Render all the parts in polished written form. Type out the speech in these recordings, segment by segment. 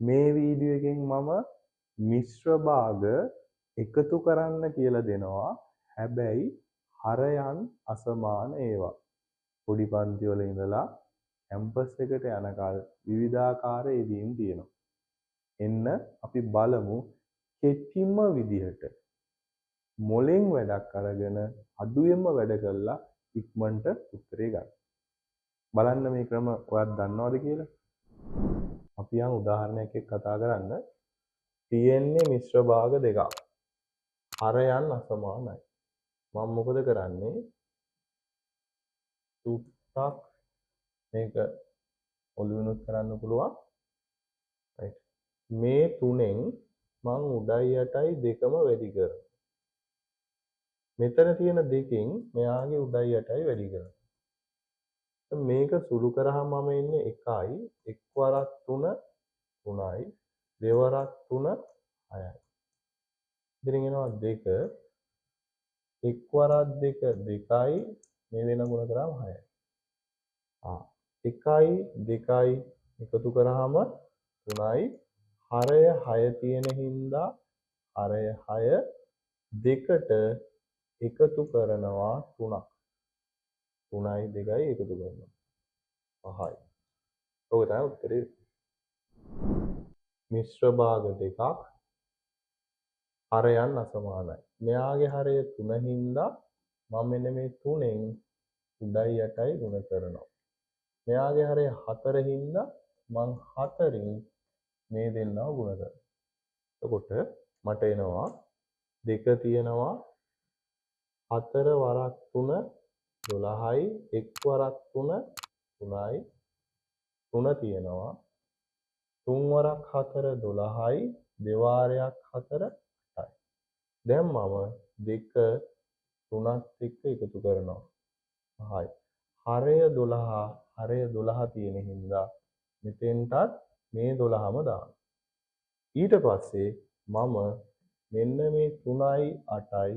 මේ වීඩියෝ එකෙන් මම මිශ්‍ර භාග එකතු කරන්න කියලා දෙනවා. හැබැයි හරයන් අසමාන ඒවා. පොඩි පන්ති වල ඉඳලා කැම්පස් එකට යනකල් විවිධාකාර යෙදීම් තියෙනවා. එන්න අපි බලමු කෙටිම විදිහට මොලෙන් වැඩක් අරගෙන අඩුවෙන්ම වැඩ කළා ඉක්මනට උත්තරේ ගන්න. බලන්න මේ ක්‍රම ඔයත් දන්නවද කියලා? අපි යන් උදාහරණයක් එක්ක කතා කරන්න. තියෙන්නේ මිශ්‍ර භාග දෙකක්. හරයන් අසමානයි. මම මොකද කරන්නේ? සුට්ටක් මේක ඔළුවෙනුත් කරන්න පුළුවන්. right. මේ තුනෙන් මං උඩයි යටයි දෙකම වැඩි කරනවා. මෙතන තියෙන දෙකෙන් මෙයාගේ උඩයි යටයි වැඩි කරනවා. මේක සුළු කරාම මම එන්නේ 1යි, එක් වරක් 3 3යි, දෙවරක් 3 6යි. ඉතින් එනවා 2, එක් වරක් 2 2යි, මේ වෙන ගුණ කරාම 6යි. 1යි 2යි එකතු කරාම 3යි, හරය 6 තියෙන හින්දා හරය 6 දෙකට එකතු කරනවා 3ක්. 3යි 2යි එකතු කරනවා 5යි. ඔක තමයි උත්තරේ. මිශ්‍ර භාග දෙකක් හරයන් අසමානයි. මෙයාගේ හරය 3 හින්දා මම මෙන්න මේ 3ෙන් උඩයි යටයි ගුණ කරනවා. මෙයාගේ හරය 4 හින්දා මං 4ින් මේ දෙන්නව ගුණ කරනවා. එතකොට මට එනවා 2 තියෙනවා 4 වරක් 3 12යි, 1 වරක් 3 3යි, 3 තියෙනවා 3 වරක් 4 12යි, දෙවාරයක් 4 8යි. දැන් මම 2 3ත් එක්ක එකතු කරනවා 5යි. හරය 12 තියෙන හින්දා මෙතෙන්ටත් මේ 12ම දානවා. ඊට පස්සේ මම මෙන්න මේ 3යි 8යි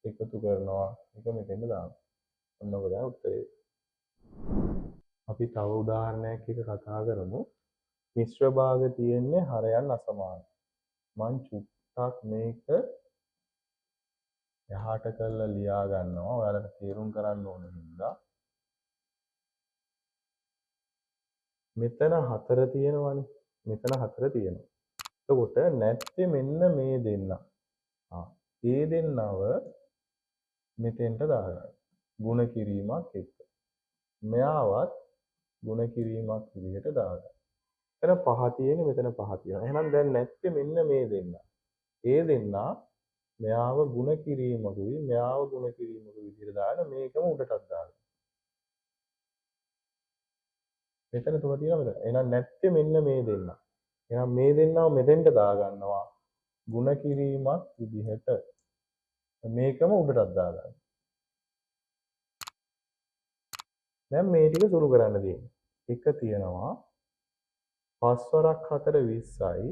එකතු කරනවා. ඒක මෙතෙන්ට දානවා. ඔන්න ඔක තමයි උත්තරේ. අපි තව උදාහරණයක් එක කතා කරමු. මිශ්‍ර භාග තියෙන්නේ හරයන් අසමාන. මං චුට්ටක් මේක එහාට කරලා ලියා ගන්නවා. ඔයාලට තේරුම් කරන්න ඕන හින්දා. මෙතන 4 තියෙනවනේ. මෙතන 4 තියෙනවා. එතකොට නැත්තේ මෙන්න මේ දෙන්න. ඒ දෙන්නව මෙතෙන්ට දාගන්න. ಗುಣ කිරීමක් එක්ක. මෙයාවත් ಗುಣ කිරීමක් විදිහට දාගන්න. එතන 5 තියෙන්නේ, මෙතන 5 තියෙනවා. එහෙනම් දැන් නැත්තේ මෙන්න මේ දෙන්න. ඒ දෙන්නා මෙයාව ಗುಣ කිරීමකුයි, මෙයාව ಗುಣ කිරීමකුයි විදිහට දාගෙන මේකම උඩටත් දාගන්න. මෙතන 3 තියෙනවා මෙතන. එහෙනම් නැත්තේ මෙන්න මේ දෙන්න. එහෙනම් මේ දෙන්නව මෙතෙන්ට දාගන්නවා. ಗುಣ කිරීමක් විදිහට. මේකම උඩටත් දාගන්න. දැන් මේ ටික සුළු කරන්න තියෙනවා. එක තියෙනවා 5 වරක් 4 20යි,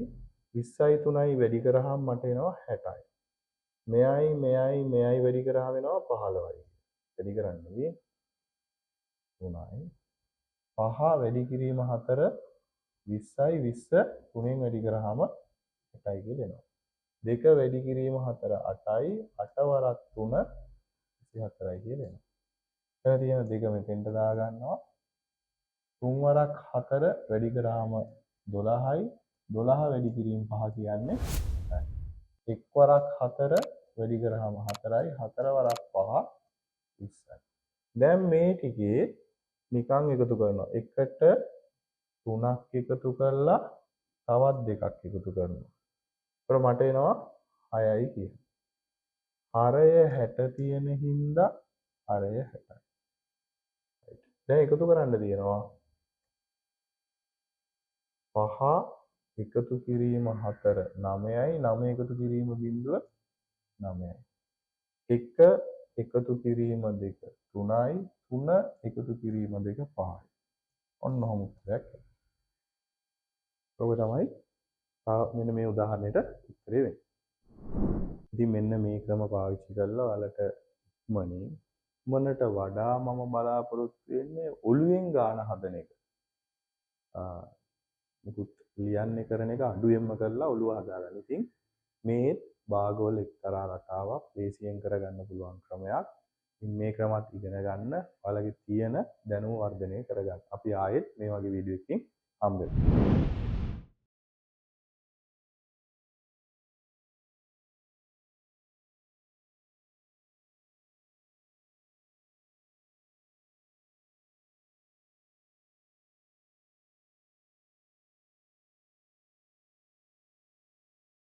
20යි 3යි වැඩි කරාම මට එනවා 60යි. මෙයයි වැඩි කරාම එනවා 15යි. වැඩි කරන්නේ 3යි. 5 වැඩි කිරීම 4 20යි, 20 3ෙන් වැඩි කරාම 8යි කියලා එනවා. 2 වැඩි කිරීම 4 8යි, 8 වරක් 3 24යි කියලා එනවා. එතන තියෙන 2 මෙතෙන්ට දා ගන්නවා. 3 වරක් 4 වැඩි කරාම 12යි, 12 වැඩි කිරීම 5 කියන්නේ 8යි. 1 වරක් 4 වැඩි කරාම 4යි, 4 වරක් 5 20යි. දැන් මේ ටිකේ නිකන් එකතු කරනවා. එකට 3ක් එකතු කරලා තවත් දෙකක් එකතු කරනවා. ඒතර මට එනවා 6යි කියලා. හරය 60 තියෙන හින්දා හරය 60යි. දැන් එකතු කරන්න තියෙනවා 5 එකතු කිරීම 4 9යි, 9 එකතු කිරීම බිඳුව 9යි. 1 එකතු කිරීම 2 3යි, 3 එකතු කිරීම 2 5යි. ඔන්න ඔහොම උත්තරයක්. ඔබ තමයි මෙන්න මේ උදාහරණයට උත්තරේ වෙන්නේ. ඉතින් මෙන්න මේ ක්‍රම පාවිච්චි කරලා ඔයාලට ඉක්මනට වඩා මම බලාපොරොත්තු වෙන්නේ ඔළුවෙන් ගාන හදන එක. මුකුත් ලියන්නේ කරන එක අඩුවෙන්ම කරලා ඔළුව හදාගන්න. ඉතින් මේ භාගවල එක්තරා රටාවක් ලේසියෙන් කරගන්න පුළුවන් ක්‍රමයක්. ඉතින් මේ ක්‍රමත් ඉගෙන ගන්න, ඔයාලගේ තියෙන දැනුම වර්ධනය කරගන්න. අපි ආයෙත් මේ වගේ වීඩියෝ එකකින් හම්බ වෙමු.